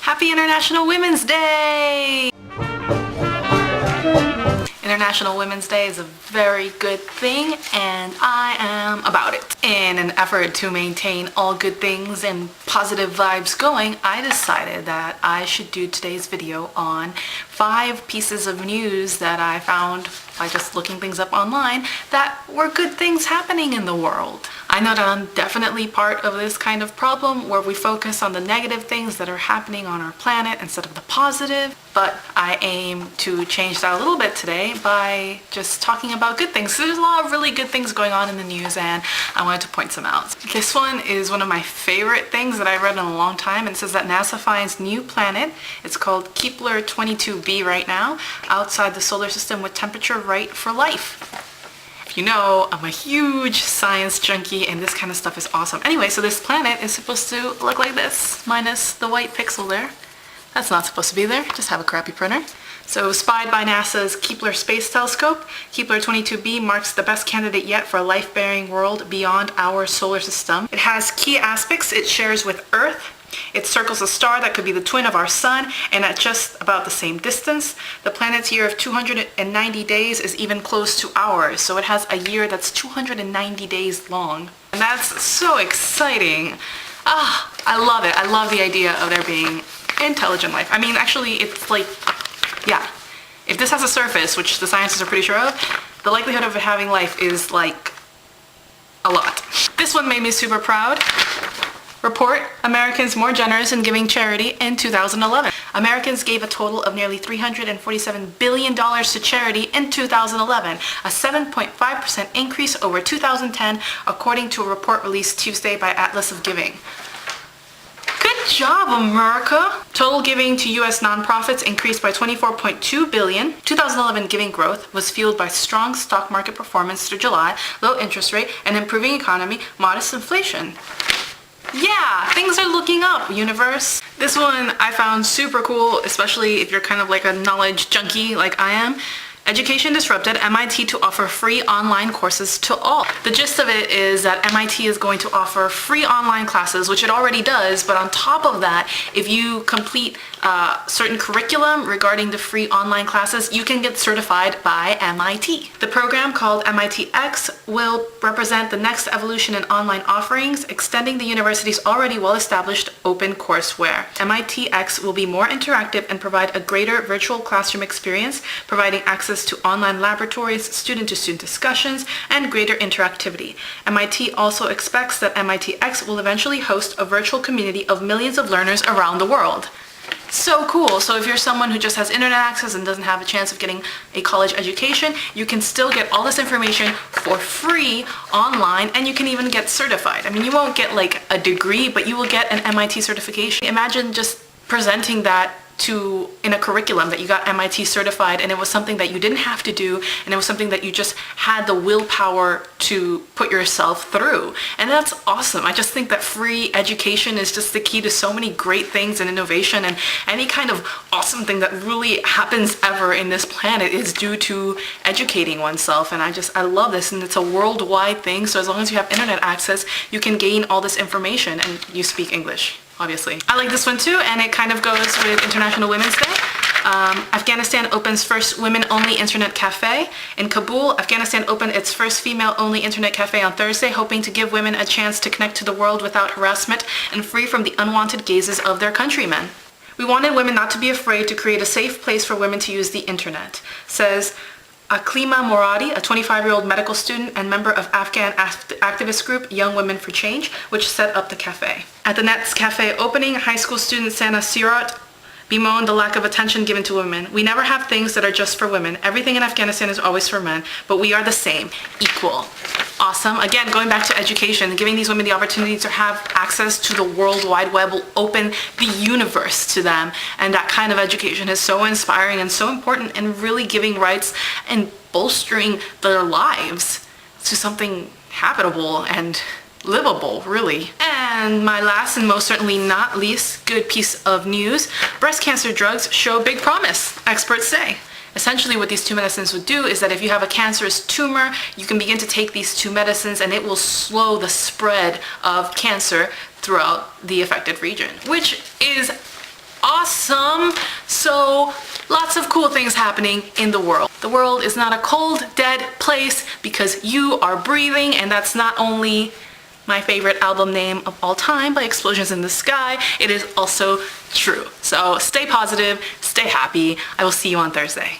Happy International Women's Day! International Women's Day is a very good thing and I am about it. In an effort to maintain all good things and positive vibes going, I decided that I should do today's video on 5 pieces of news that I found by just looking things up online that were good things happening in the world. I know that I'm definitely part of this kind of problem where we focus on the negative things that are happening on our planet instead of the positive, but I aim to change that a little bit today by just talking about good things. So there's a lot of really good things going on in the news and I wanted to point some out. This one is one of my favorite things that I've read in a long time, and it says that NASA finds new planet. It's called Kepler 22b right now, outside the solar system with temperature right for life. You know, I'm a huge science junkie and this kind of stuff is awesome. Anyway, so this planet is supposed to look like this, minus the white pixel there. That's not supposed to be there, just have a crappy printer. So spied by NASA's Kepler Space Telescope, Kepler 22b marks the best candidate yet for a life-bearing world beyond our solar system. It has key aspects it shares with Earth. It circles a star that could be the twin of our sun, and at just about the same distance. The planet's year of 290 days is even close to ours, so it has a year that's 290 days long. And that's so exciting. I love it. I love the idea of there being intelligent life. I mean, actually, it's like, yeah, if this has a surface, which the scientists are pretty sure of, the likelihood of it having life is like a lot. This one made me super proud. Report, Americans more generous in giving charity in 2011. Americans gave a total of nearly $347 billion to charity in 2011, a 7.5% increase over 2010, according to a report released Tuesday by Atlas of Giving. Good job, America! Total giving to U.S. nonprofits increased by $24.2 billion. 2011 giving growth was fueled by strong stock market performance through July, low interest rate, an improving economy, modest inflation. Yeah, things are looking up, universe. This one I found super cool, especially if you're kind of like a knowledge junkie like I am. Education disrupted, MIT to offer free online courses to all. The gist of it is that MIT is going to offer free online classes, which it already does, but on top of that, if you complete certain curriculum regarding the free online classes, you can get certified by MIT. The program, called MITx, will represent the next evolution in online offerings, extending the university's already well-established open courseware. MITx will be more interactive and provide a greater virtual classroom experience, providing access to online laboratories, student-to-student discussions, and greater interactivity. MIT also expects that MITx will eventually host a virtual community of millions of learners around the world. So cool. So if you're someone who just has internet access and doesn't have a chance of getting a college education, you can still get all this information for free online, and you can even get certified. I mean, you won't get like a degree, but you will get an MIT certification. Imagine just presenting that in a curriculum that you got MIT certified, and it was something that you didn't have to do, and it was something that you just had the willpower to put yourself through. And that's awesome. I just think that free education is just the key to so many great things and innovation, and any kind of awesome thing that really happens ever in this planet is due to educating oneself. And I love this, and it's a worldwide thing, so as long as you have internet access, you can gain all this information and you speak English. Obviously. I like this one too, and it kind of goes with International Women's Day. Afghanistan opens first women-only internet cafe. In Kabul, Afghanistan opened its first female-only internet cafe on Thursday, hoping to give women a chance to connect to the world without harassment and free from the unwanted gazes of their countrymen. We wanted women not to be afraid to create a safe place for women to use the internet, says Aklima Moradi, a 25-year-old medical student and member of Afghan activist group Young Women for Change, which set up the cafe. At the Net's cafe opening, high school student Sana Sirat bemoaned the lack of attention given to women. We never have things that are just for women. Everything in Afghanistan is always for men, but we are the same, equal. Awesome. Again, going back to education, giving these women the opportunity to have access to the World Wide Web will open the universe to them. And that kind of education is so inspiring and so important in really giving rights and bolstering their lives to something habitable and livable, really. And my last and most certainly not least good piece of news, breast cancer drugs show big promise, experts say. Essentially what these 2 medicines would do is that if you have a cancerous tumor, you can begin to take these 2 medicines and it will slow the spread of cancer throughout the affected region, which is awesome. So lots of cool things happening in the world. The world is not a cold, dead place because you are breathing, and that's not only my favorite album name of all time by Explosions in the Sky, it is also true. So stay positive, stay happy. I will see you on Thursday.